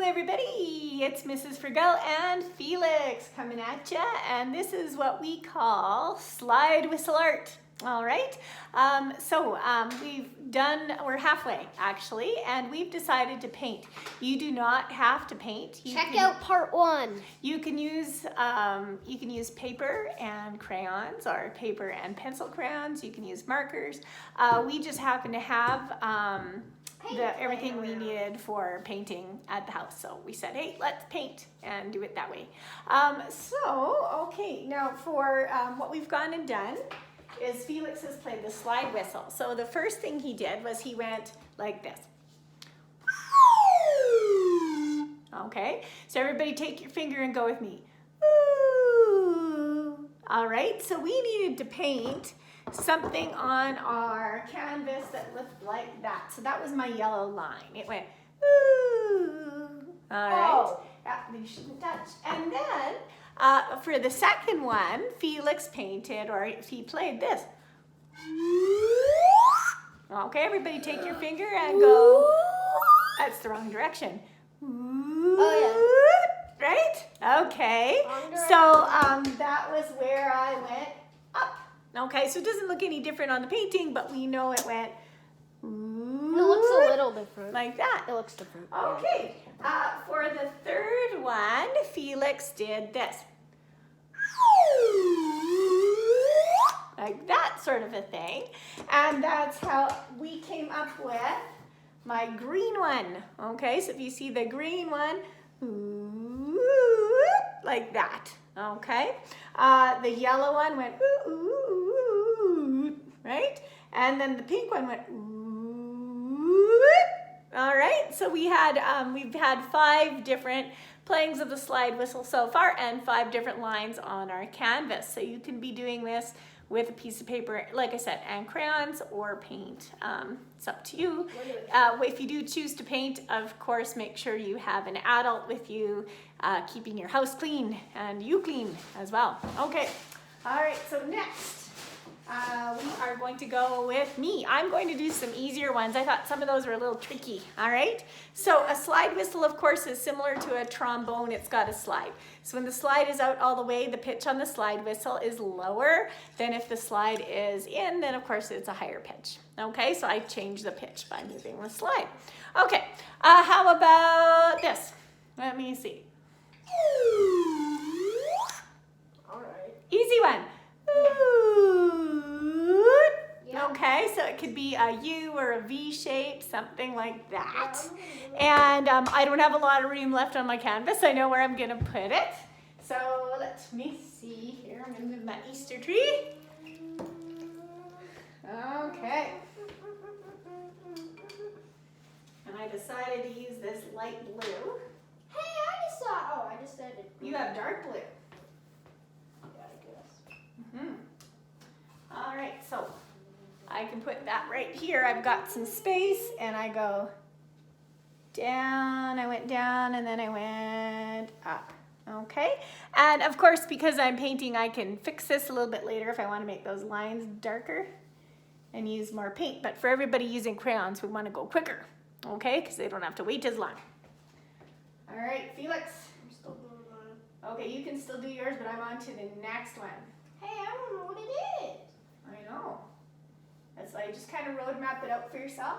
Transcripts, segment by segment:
everybody, it's Mrs. Frigel and Felix coming at ya, and this is what we call slide whistle art. All right, we're halfway actually, and we've decided to paint. You do not have to paint. Check out part 1. You can use paper and crayons, or paper and pencil crayons. You can use markers. We just happen to have everything we needed for painting at the house, so we said, hey, let's paint and do it that way. Okay, now for what we've gone and done is Felix has played the slide whistle. So the first thing he did was he went like this. Okay, so everybody take your finger and go with me. All right, so we needed to paint something on our canvas that looked like that. So that was my yellow line. It went, ooh. All right, yeah, you shouldn't touch. And then for the second one, Felix painted, or he played this. Okay, everybody take your finger and go. That's the wrong direction. Oh, yeah. Right? Okay. So that was where I went up. Okay, so it doesn't look any different on the painting, but we know it went. It looks a little different. Like that. It looks different. Okay. For the third one, Felix did this. Like that sort of a thing. And that's how we came up with my green one. Okay, so if you see the green one, like that. Okay. The yellow one went right? And then the pink one went all right, so we've had 5 different playings of the slide whistle so far and 5 different lines on our canvas. So you can be doing this with a piece of paper, like I said, and crayons or paint. It's up to you. If you do choose to paint, of course, make sure you have an adult with you, keeping your house clean and you clean as well. Okay, all right, so next. We are going to go with me. I'm going to do some easier ones. I thought some of those were a little tricky, all right? So a slide whistle, of course, is similar to a trombone. It's got a slide. So when the slide is out all the way, the pitch on the slide whistle is lower than if the slide is in, then of course it's a higher pitch. Okay, so I change the pitch by moving the slide. Okay, how about this? Let me see. All right. Easy one. Okay, so it could be a U or a V shape, something like that. And I don't have a lot of room left on my canvas. I know where I'm going to put it. So let me see here. I'm going to move my Easter tree. Okay. And I decided to use this light blue. Hey, I just said it. You have dark blue. Yeah, I guess. All right, so I can put that right here. I've got some space, and I go down, I went down, and then I went up. Okay, and of course, because I'm painting, I can fix this a little bit later if I want to make those lines darker and use more paint. But for everybody using crayons, we want to go quicker, okay, because they don't have to wait as long. All right, Felix. I'm still doing mine. Okay, you can still do yours, but I'm on to the next one. Hey, I don't know what it is. I know. That's why you just kind of road map it out for yourself.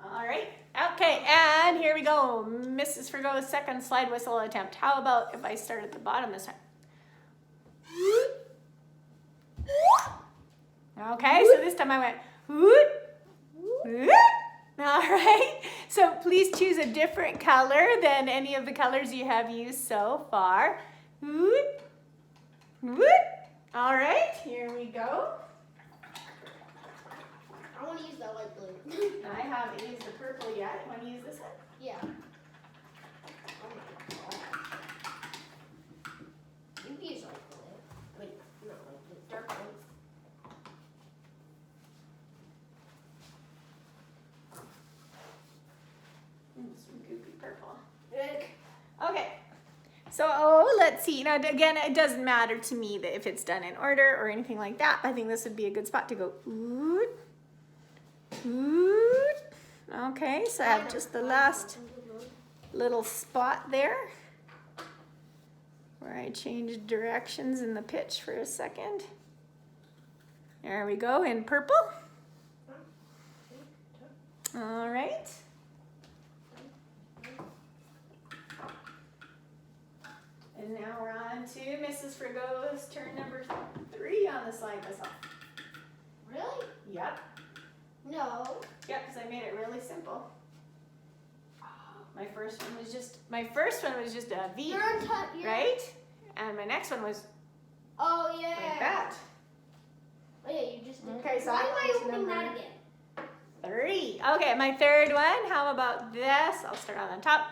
All right. Okay, and here we go. Mrs. Frigo's second slide whistle attempt. How about if I start at the bottom this time? Okay, so this time I went whoop. All right. So please choose a different color than any of the colors you have used so far. Whoop. Whoop. All right, here we go. I want to use that light blue. I haven't used the purple yet. Want to use this one? Yeah. Oh my god. You can use light blue. Wait, not light blue. Dark blue. Some goopy purple. Okay. So let's see. Now again, it doesn't matter to me that if it's done in order or anything like that. I think this would be a good spot to go. Okay, so I have just the last little spot there where I changed directions in the pitch for a second. There we go, in purple. All right. And now we're on to Mrs. Frigo's turn number 3 on the slide whistle. Really? Yep. No. Yep, because I made it really simple. My first one was just a V, You're on top. right? And my next one was Oh yeah. like that. Oh yeah, you just did. Okay, so why I'm am I on to opening number that again? 3. Okay, my third one. How about this? I'll start on the top.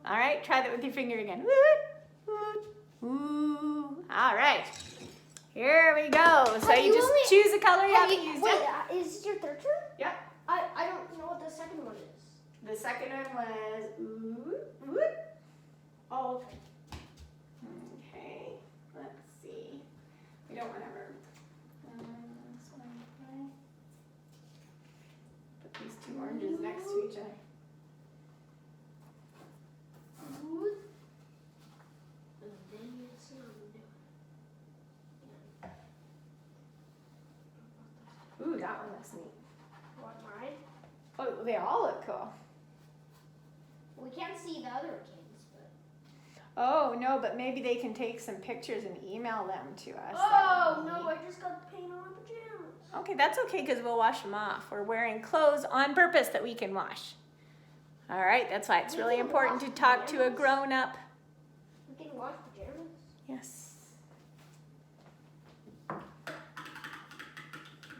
All right, try that with your finger again. All right, here we go. So you just choose a color you haven't used Wait, it. is this your third turn? Yep. I don't know what the second one is. The second one was Oh, okay. Okay, let's see. We don't want to ever. This one, okay. Put these 2 oranges next to each other. Ooh, that one looks neat. What, mine? Oh, they all look cool. We can't see the other kids, but. Oh, no, but maybe they can take some pictures and email them to us. Oh, no, I just got paint on my pajamas. Okay, that's okay because we'll wash them off. We're wearing clothes on purpose that we can wash. All right, that's why it's We really can important to wash talk to a pajamas? grown-up. We can wash pajamas. Yes.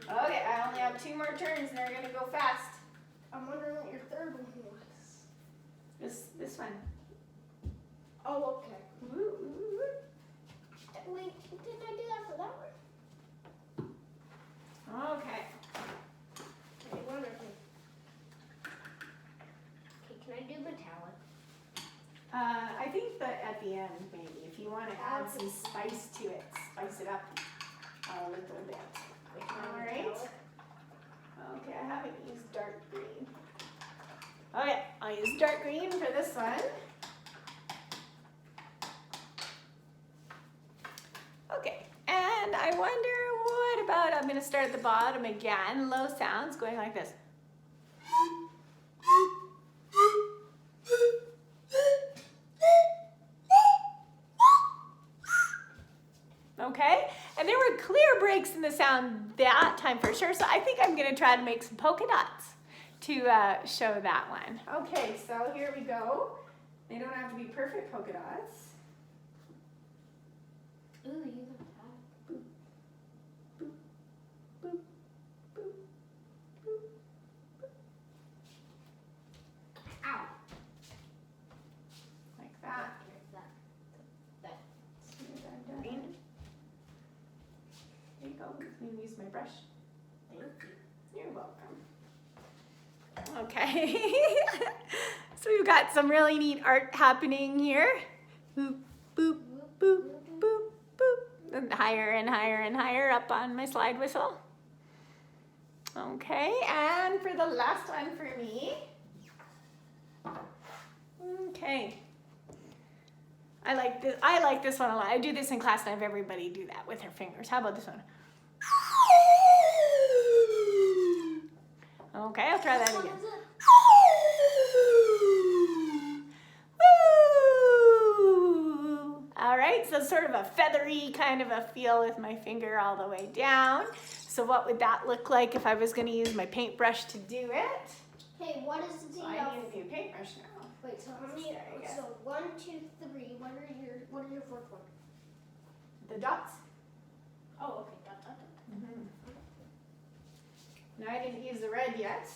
Okay, I only have 2 more turns and they're gonna go fast. I'm wondering what your third one was. This one. Oh, okay. Ooh, ooh, ooh. Wait, didn't I do that for that one? Okay. Okay, one more thing. Okay, can I do metallic? I think that at the end, maybe, if you want to add some spice to it, spice it up a little bit. All right. Okay, I haven't used dark green. Okay, I'll use dark green for this one. Okay, and I wonder what about, I'm going to start at the bottom again, low sounds going like this. Okay, and there were clear breaks in the sound that time for sure, so I think I'm going to try to make some polka dots to show that one. Okay, so here we go. They don't have to be perfect polka dots. Ooh, you got that. Boop, boop, boop, boop, boop. Ow. Like that. That. As soon as I'm done. There you go. I'm going to use my brush. Thank you. You're welcome. Okay. So we've got some really neat art happening here. Boop, boop, boop, boop, boop. And higher and higher and higher up on my slide whistle. Okay, and for the last one for me. Okay. I like this one a lot. I do this in class and I have everybody do that with their fingers. How about this one? Okay, I'll try that again. Woo! All right, so sort of a feathery kind of a feel with my finger all the way down. So what would that look like if I was going to use my paintbrush to do it? Hey, what is the So thing I need a new paintbrush now. Wait, so how many? There, I guess. So 1, 2, 3. What is your fourth one? The dots. Oh, okay. Dot, dot, dot. Mm-hmm. No, I didn't use the red yet.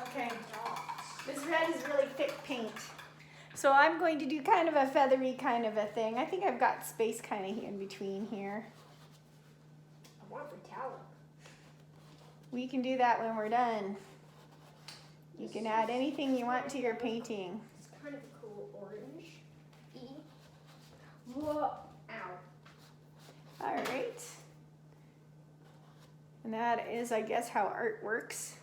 Okay. This red is really thick paint. So I'm going to do kind of a feathery kind of a thing. I think I've got space kind of in between here. I want metallic. We can do that when we're done. You can add anything you want to your painting. It's kind of a cool orange. Whoa. Ow. All right. And that is, I guess, how art works.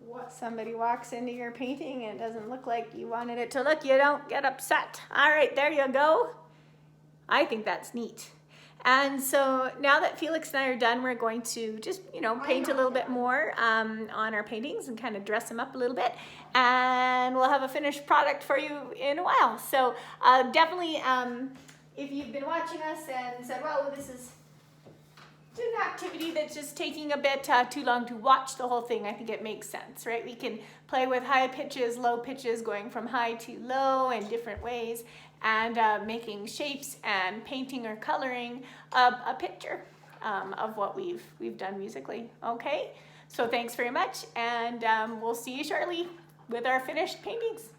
What? Somebody walks into your painting and it doesn't look like you wanted it to look, you don't get upset. All right, there you go. I think that's neat. And so now that Felix and I are done, we're going to just, paint a little bit more on our paintings and kind of dress them up a little bit. And we'll have a finished product for you in a while. So definitely, if you've been watching us and said, well, this is an activity that's just taking a bit too long to watch the whole thing, I think it makes sense, right? We can play with high pitches, low pitches, going from high to low in different ways, and making shapes and painting or coloring a picture of what we've done musically. Okay, so thanks very much, and we'll see you shortly with our finished paintings.